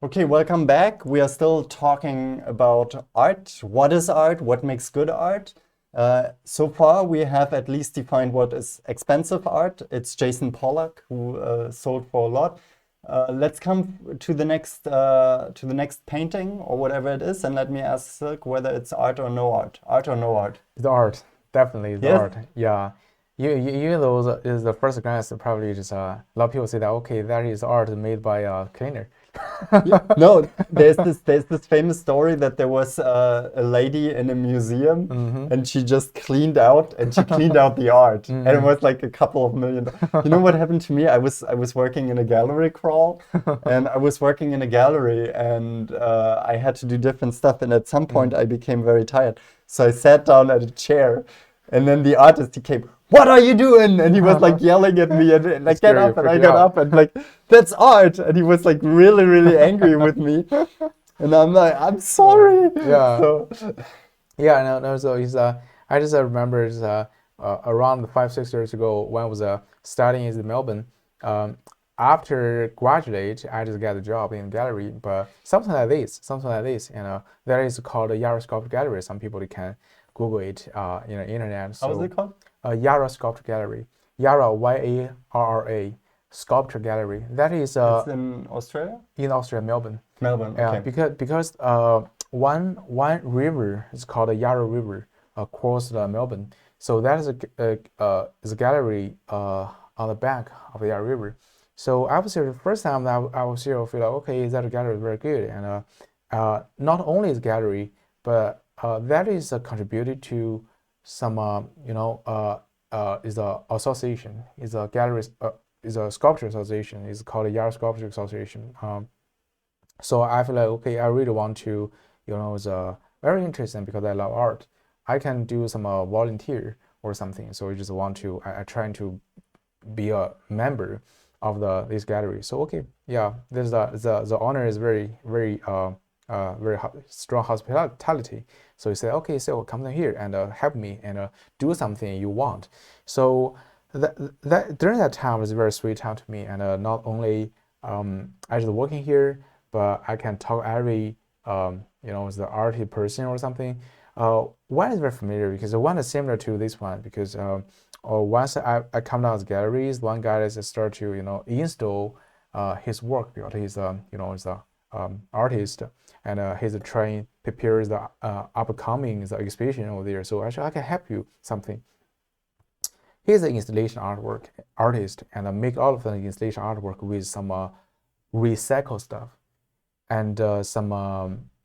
Okay, welcome back. We are still talking about art. What is art? What makes good art? So far, we have at least defined what is expensive art. It's Jason Pollock who sold for a lot. Let's come to the next painting or whatever it is, and let me ask Silk whether it's art or no art. Art or no art? It's art, definitely the Yes. art. Yeah, even though is the first glance, probably just a lot of people say that okay, that is art made by a cleaner. Yeah, no, there's this famous story that there was a lady in a museum Mm-hmm. and she just cleaned out the art and it Mm-hmm. was like a couple of million. You know what happened to me? I was working in a gallery crawl and I was working in a gallery and I had to do different stuff and at some point Mm. I became very tired. So I sat down at a chair and then the artist he came, "What are you doing?" And he was like yelling at me and To like, "Get scare you, up!" And freak I you got out. up and like, "That's art!" And he was like really, really angry with me. And I'm like, "I'm sorry." Yeah, So, yeah, no. So he's I just remember around 5 6 years ago when I was studying in Melbourne. Um, After graduate, I just got a job in gallery, but something like this, that is called a Yarra Sculpture Gallery. Some people they can Google it, internet. how was it So, called? Yarra Sculpture Gallery, Yarra Yarra Sculpture Gallery. That is It's in Australia? in Australia, Melbourne. Melbourne, Yeah, okay. because one river is called the Yarra River across the Melbourne. So that is a gallery on the bank of the Yarra River. So I was here the first time that I was here, I feel like okay, that gallery is very good, and not only is gallery, but that is contributed to some is a association, is a gallery, is a sculpture association. It's called the Yarra Sculpture Association. So I feel like okay, I really want to, it's very interesting because I love art. I can do some volunteer or something. So I just want to, I trying to be a member of this gallery. So okay, yeah, there's the honor is very strong hospitality. So he said, okay, so come down here and help me and do something you want. So that during that time was a very sweet time to me, and not only I just working here, but I can talk every as the arty person or something. One is very familiar because one is similar to this one because once I come down to galleries, one guy is start to install his work because he's is a artist and he's trying prepares the upcoming the exhibition over there. So actually I can help you something. He's an installation artist and make all of the installation artwork with some recycle stuff and some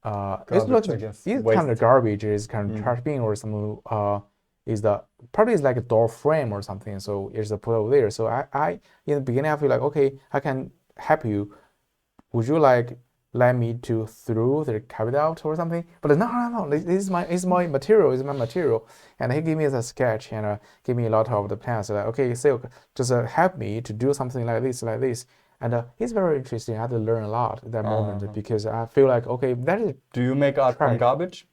Garbage, I guess. it's kind of Waste. garbage, it's kind of Mm. trash bin or some is the probably is like a door frame or something. So it's put over there. So I in the beginning I feel like okay, I can help you. Would you like let me to throw the carpet out or something? But no. This is my material. It's my material. And he gave me the sketch and gave me a lot of the plans. Like okay, so just help me to do something like this. And it's very interesting. I had to learn a lot at that moment Uh, because I feel like okay, that is do you make art from trash. garbage?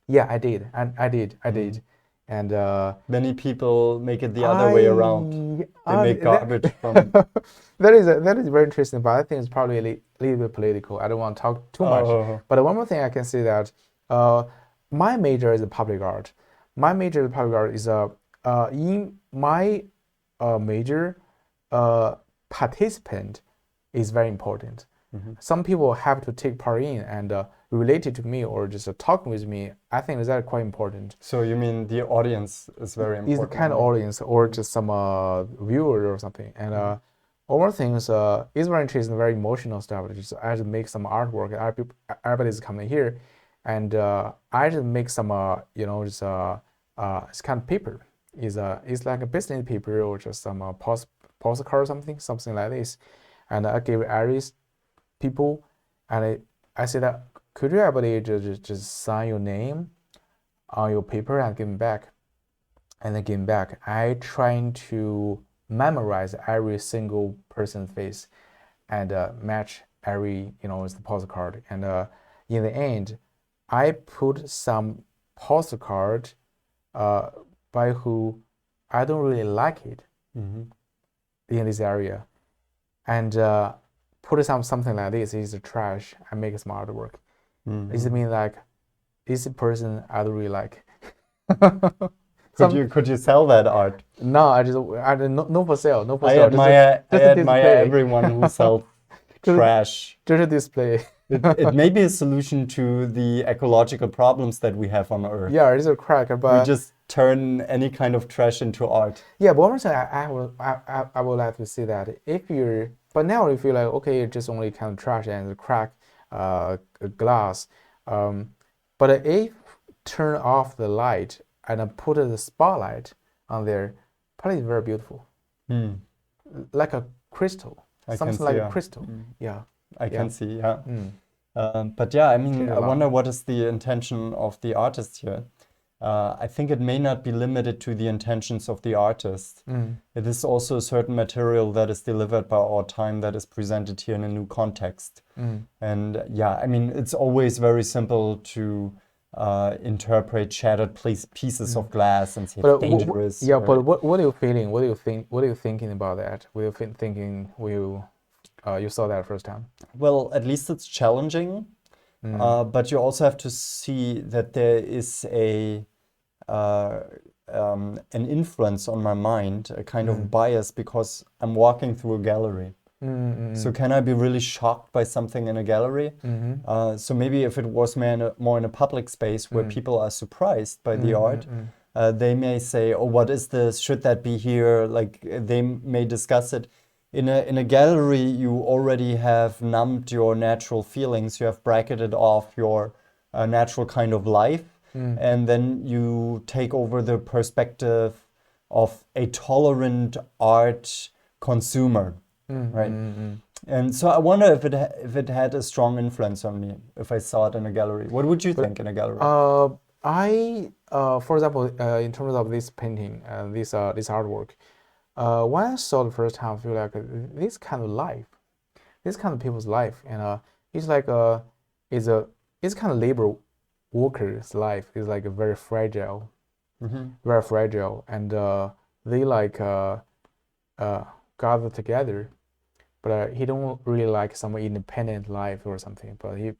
Yeah, I did, and I Mm. did, and Many people make it the other way around. I They make garbage from. that that is very interesting, but I think it's probably a little bit political. I don't want to talk too much. Oh. But one more thing I can say that uh, my major is public art. My major in public art is in my major participant is very important. Mhm. Some people have to take part in and related to me or just talking with me. I think that quite important. So you mean the audience is very Is the important, kind of or? audience or Mhm. just some viewer or something. And Mhm. one more thing is very interesting, very emotional stuff. Just I just make some artwork. Everybody's coming here, and I just make some just it's kind of paper. It's like a business paper or just some postcard or something like this. And I give Aries people, and I say that could you everybody just sign your name on your paper and give me back, and then give me back. I trying to memorize every single person's face and match every as the postcard. And in the end, I put some postcard uh, by who I don't really like it Mhm. in this area, and put something like this is trash and make some artwork. Does it mean like this person I don't really like? Could you sell that art? No, I no for sale, no for I sale. admire just a admire display. everyone who sells trash. Just a display. It may be a solution to the ecological problems that we have on Earth. Yeah, it's a crack, but we just turn any kind of trash into art. Yeah, but one thing I would like to see that but now if you're like, okay, just only kind of trash and crack glass, but if turn off the light and put the spotlight on there, probably it's very beautiful, like a crystal, something like a crystal. Yeah, I can see. Yeah, but yeah, I mean, I wonder what is the intention of the artist here. I think it may not be limited to the intentions of the artist. It is also a certain material that is delivered by our time that is presented here in a new context. And yeah, I mean, it's always very simple to interpret shattered pieces of glass and say it's dangerous. But what are you feeling? What are you thinking about that? What are you thinking you saw that first time? Well, at least it's challenging. But you also have to see that there is an influence on my mind, a kind of bias, because I'm walking through a gallery. So can I be really shocked by something in a gallery? So maybe if it was more in a public space where people are surprised by the art, they may say, oh, what is this? Should that be here? Like they may discuss it. In a gallery, you already have numbed your natural feelings. You have bracketed off your natural kind of life. And then you take over the perspective of a tolerant art consumer, right? And so I wonder if it had a strong influence on me, if I saw it in a gallery. What would you think in a gallery? For example, in terms of this painting, this artwork, when I saw the first time, I feel like this kind of life, this kind of people's life, and it's like it's kind of labor worker's life is like very fragile, and they like gather together, but he don't really like some independent life or something. But this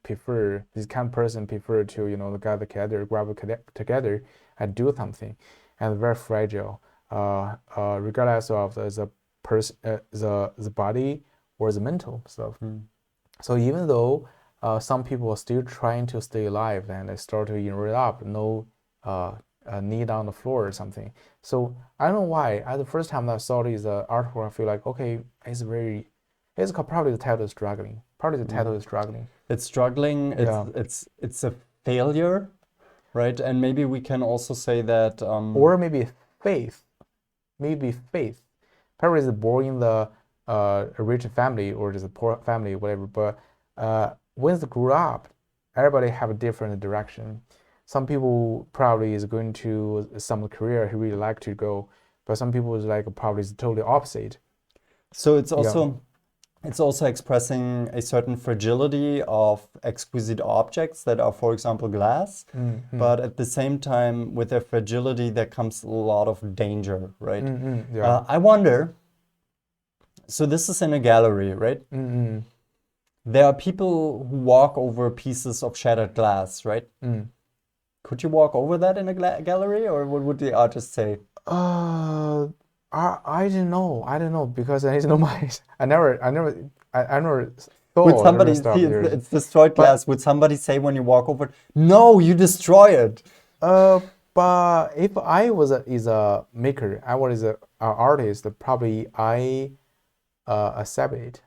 kind of person prefer to gather together, grab together, and do something, and very fragile. Regardless of the body or the mental stuff. So even though some people are still trying to stay alive and they start to roll up, no knee on the floor or something. So I don't know why. At the first time I saw this artwork, I feel like, okay, it's probably the title is struggling. Probably the title is struggling. It's struggling. It's a failure, right? And maybe we can also say that, or maybe faith. Maybe faith. Probably is born in the rich family or just a poor family, whatever. But when they grew up, everybody have a different direction. Some people probably is going to some career he really like to go, but some people is like probably is totally opposite. So it's also expressing a certain fragility of exquisite objects that are, for example, glass. But at the same time, with their fragility, there comes a lot of danger, right? I wonder, so this is in a gallery, right? There are people who walk over pieces of shattered glass, right? Could you walk over that in a gallery, or what would the artist say? I don't know because I don't know I never thought. Would somebody see it's destroyed glass? Would somebody say when you walk over it, no, you destroy it? But if I was a maker, I was an artist, probably I accept it.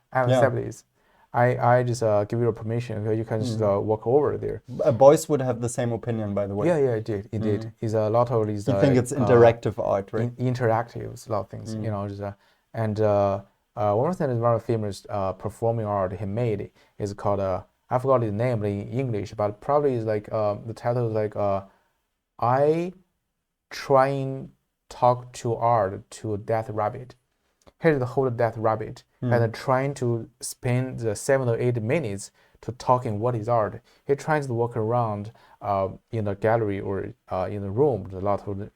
I just give you a permission. You can just walk over there. Beuys would have the same opinion, by the way. Yeah, it did. It's a lot of these. You think it's interactive art, right? Interactive, a lot of things. And one thing is very famous performing art he made is called I forgot his name in English, but probably is like the title is like I trying talk to art to a dead rabbit. Here's the whole dead rabbit and trying to spend the 7 or 8 minutes to talking what is art. He tries to walk around in the gallery or in the room. There's a lot of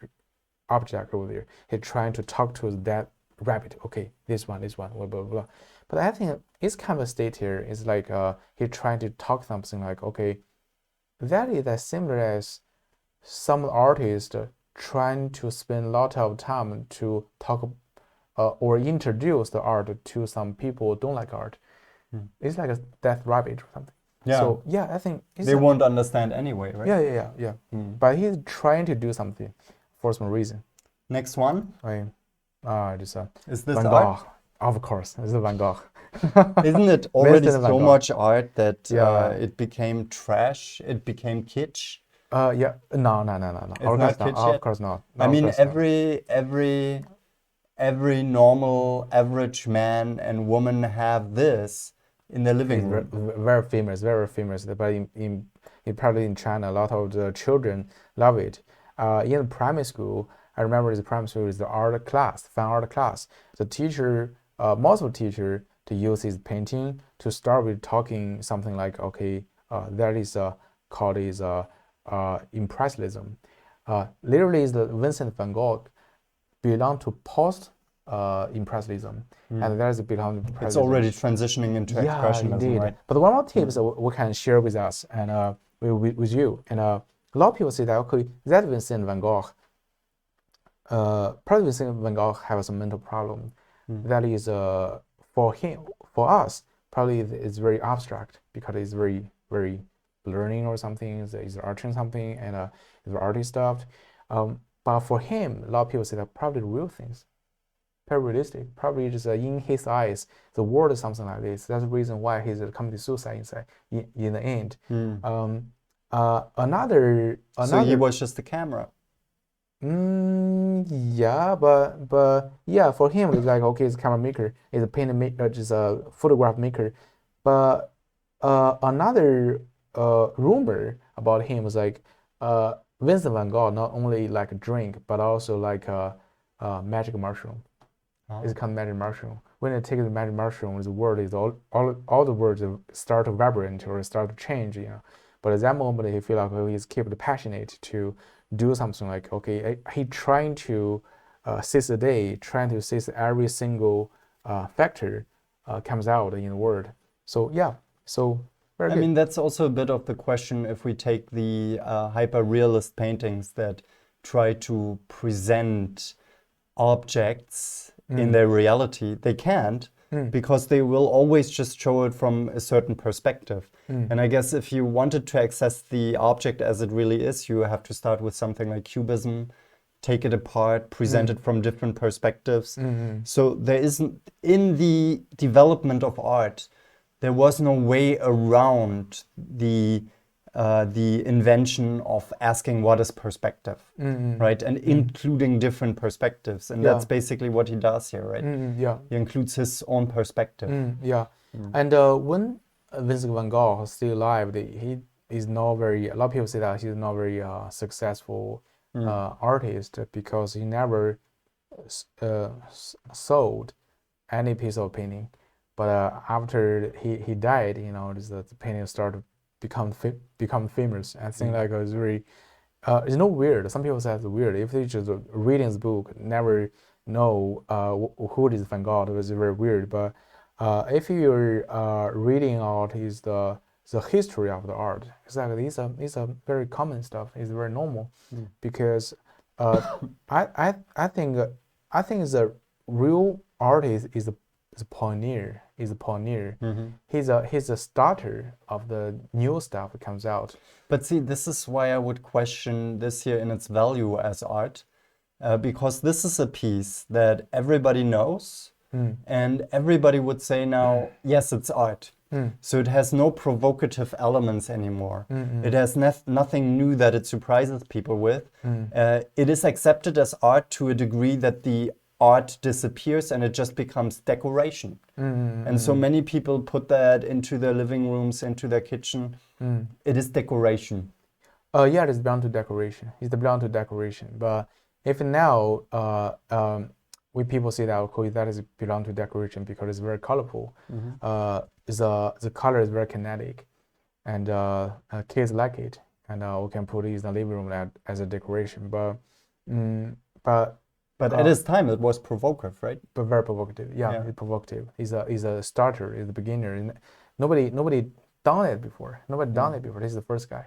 object over there. He trying to talk to that rabbit. Okay, this one, blah, blah, blah. But I think his kind of state here is like he's trying to talk something like, okay, that is as similar as some artists trying to spend a lot of time to talk or introduce the art to some people who don't like art. It's like a death rabbit or something. Yeah. So yeah, I think they won't understand anyway, right? Yeah. But he's trying to do something for some reason. Next one. Is this Van Gogh. art? Of course, this is Van Gogh. Isn't it already Vincent Van so Gogh. much art that Yeah. it became trash? It became kitsch? Yeah. No. It's Of not course not. kitsch yet? Of course not. I Of mean, course not. every normal, average man and woman have this in their living It's room. very famous, very famous. But in probably in China, a lot of the children love it. In primary school, I remember the primary school is the art class, fine art class. The teacher, most of the teacher, to use his painting to start with talking something like, okay, that is called is impressionism. Literally, is the Vincent van Gogh belong to post-impressionism, and that is belong to impressionism. It's already transitioning into expressionism, indeed. right? But one more tips we can share with us and with you. And a lot of people say that, okay, that Vincent van Gogh, probably Vincent van Gogh has some mental problem. That is for him, for us, probably it's very abstract because it's very learning or something. It's arting something and it's artist stuff. But for him, a lot of people say that probably real things, very realistic. Probably just in his eyes, the world is something like this. That's the reason why he's committed suicide in the end. Another. So he was just a camera. Yeah, but yeah, for him it's like, okay, he's a camera maker, he's a painter maker, just a photograph maker. But another rumor about him was like Vincent van Gogh not only like a drink but also like a magic mushroom. It's kind of magic mushroom. When you take the magic mushroom, the word is all the words start to vibrate or start to change, you know. But at that moment, he feel like he's kept passionate to do something like, okay, he trying to seize the day, trying to seize every single factor comes out in the word. So yeah, so very good. I mean, that's also a bit of the question if we take the hyper-realist paintings that try to present objects in their reality. They can't because they will always just show it from a certain perspective. And I guess if you wanted to access the object as it really is, you have to start with something like cubism, take it apart, present it from different perspectives. So there isn't, in the development of art, there was no way around the invention of asking what is perspective, right? And including different perspectives. And that's basically what he does here, right? He includes his own perspective. And when Vincent van Gogh is still alive, he is not very, a lot of people say that he's not very successful artist because he never sold any piece of painting. But after he died, you know, the painting started become famous. I think like it's very it's not weird. Some people say it's weird. If they just reading his book, never know who is Van Gogh, it was very weird. But if you're reading out is the history of the art, exactly, it's a very common stuff. It's very normal because I think the real artist is a pioneer. He's a starter of the new stuff that comes out. But see, this is why I would question this here in its value as art, because this is a piece that everybody knows, and everybody would say now, yes, it's art. So it has no provocative elements anymore. It has nothing new that it surprises people with. It is accepted as art to a degree that the art disappears and it just becomes decoration. And so many people put that into their living rooms, into their kitchen. It is decoration. Yeah, it's belong to decoration. It's belong to decoration. But if now we people say that, okay, that is belong to decoration because it's very colorful. The color is very kinetic, and kids like it, and we can put it in the living room as a decoration. But But at his time, it was provocative, right? But very provocative. Yeah, it's provocative. He's a starter. He's a beginner. And nobody done it before. Nobody done it before. He's the first guy.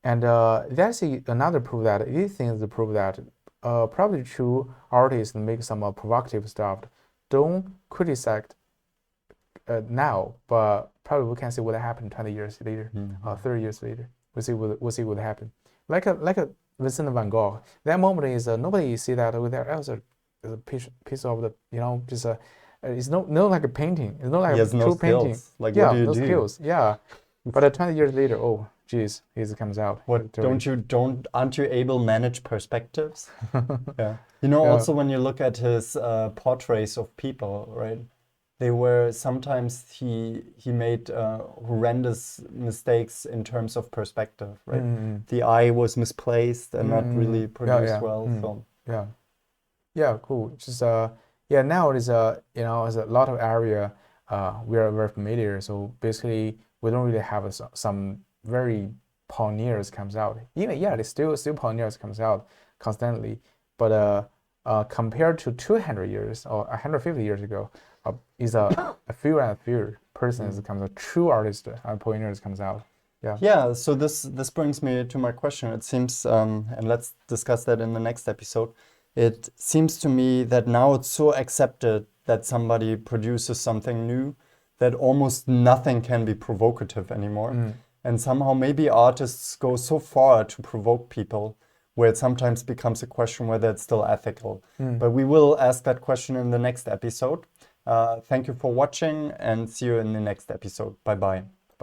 And that's another proof that these things prove that probably true artists make some provocative stuff. Don't criticize now, but probably we can see what happened 20 years later, 30 years later. We'll see what happened. Like a Vincent van Gogh. That moment is nobody see that with their else a piece of the just it's no like a painting. It's not like a true painting. Like what do you do? Skills. Yeah. But 20 years later, oh geez, it comes out. What aren't you able to manage perspectives? Yeah. Also when you look at his portraits of people, right? They were sometimes he made horrendous mistakes in terms of perspective, right? The eye was misplaced and not really produced well. So. Yeah, cool. Just now it is there's a lot of area we are very familiar. So basically we don't really have some very pioneers comes out. Even there's still pioneers comes out constantly, but compared to 200 years or 150 years ago. Is a fewer and fewer persons comes out, true artists and pioneers comes out. Yeah. So this brings me to my question. It seems, and let's discuss that in the next episode. It seems to me that now it's so accepted that somebody produces something new that almost nothing can be provocative anymore. And somehow maybe artists go so far to provoke people where it sometimes becomes a question whether it's still ethical. But we will ask that question in the next episode. Thank you for watching and see you in the next episode. Bye-bye.